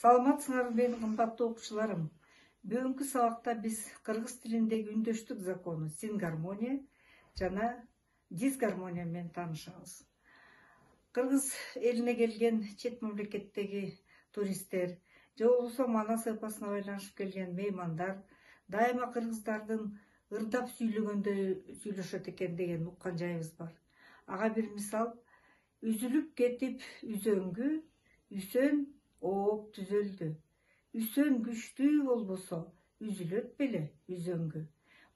Саламатсыңарбы менин кымбаттуу окуучуларым. Бүгүнкү сабакта биз кыргыз тилиндеги үндөштүк закону сингармония жана дисгармония менен таанышабыз. Кыргыз элине келген чет мамлекеттеги туристтер же болбосо манас эпосуна байланышып келген меймандар дайыма кыргыздардын ырдап сүйлөгөндөй сүйлөшөт экен деген уккан жайыбыз бар. Ага бир мисал: үзүлүп кетип үзөңгү, үсөн ооп түзөлдү. Үсөн күчтүү болбосо, үзүлөт беле үзөңгү.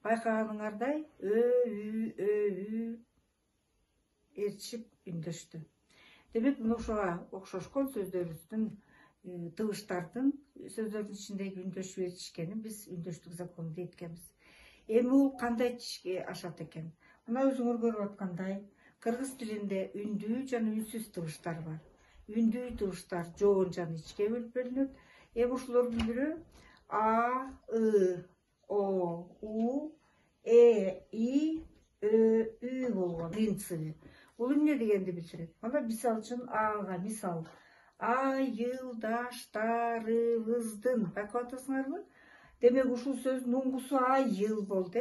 Байкаганыңардай ээрчип үндөштү. Демек, мына ошого окшошкон сөздөрүбүздүн тыбыштардын сөздөрдүн ичиндеги үндөшүп ээрчишкенин биз үндөштүк закону дейт экенбиз. Эми бул кандай ишке ашат экен? Мына өзүңөр көрүп аткандай, кыргыз тилинде үндүү жана үнсүз тыбыштар бар. Үндүү тыбыштар жоон жана ичке бөлүп бөлүнөт. Эми ушулордун бирөө А, И, О, У, Э, И, Ö, Ü болгон принциби. Бул эмне дегенди билдирет? Мына мисал үчүн Ага мисал: айылдаштарыбыздын. Байкап атасыңарбы? Демек, ушул сөздүн уңгусу айыл болду.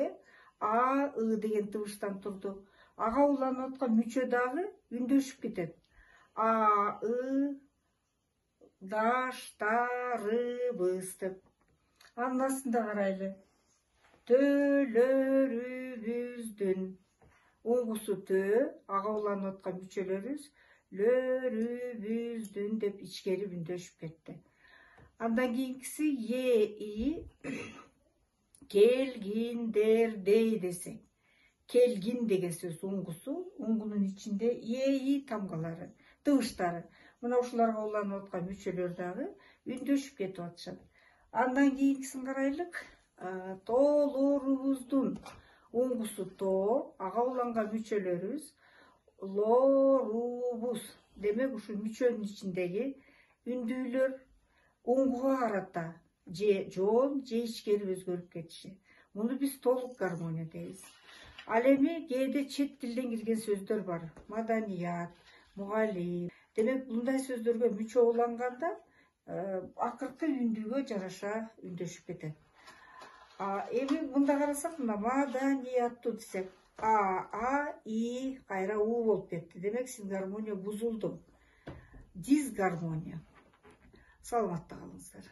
А, И деген тыбыштан турду. Ага уланып аткан мүчө дагы үндөшүп кетет. А, И, даштарыбыз деп. Анын астында карайлы. Төлөрүбүздүн. Уңгусу тө, ага уланып аткан мүчөлөрүбүз лөрүбүздүн деп ичкери үндөшүп кетти. Андан кийинкиси Е, И, келгиндердей десек. Келгин деген сөз уңгусу, уңгунун ичинде Е, И тамгалары, тыбыштары. Мына ушуларга уланып аткан мүчөлөр дагы үндөшүп кетип атышат. Андан кийинкисин карайлык. Тоолорубуздун. Уңгусу то, ага уланган мүчөлөрүбүз лорубуз. Демек, ушул мүчөнүн ичиндеги үндүүлөр уңгуга карата же жоон же ичкери өзгөрүп кетиши. Муну биз толук гармония дейбиз. Ал эми кээде чет тилден кирген сөздөр бар. Маданият, мугалим. Демек, мындай сөздөргө мүчө уланганда акыркы үндүүгө жараша үндөшүп кетет. Эми мында карасак, мына маданияттуу десек, А, И кайра У болуп кетти. Демек, сингармония бузулду. Дисгармония. Саламатта калыңыздар.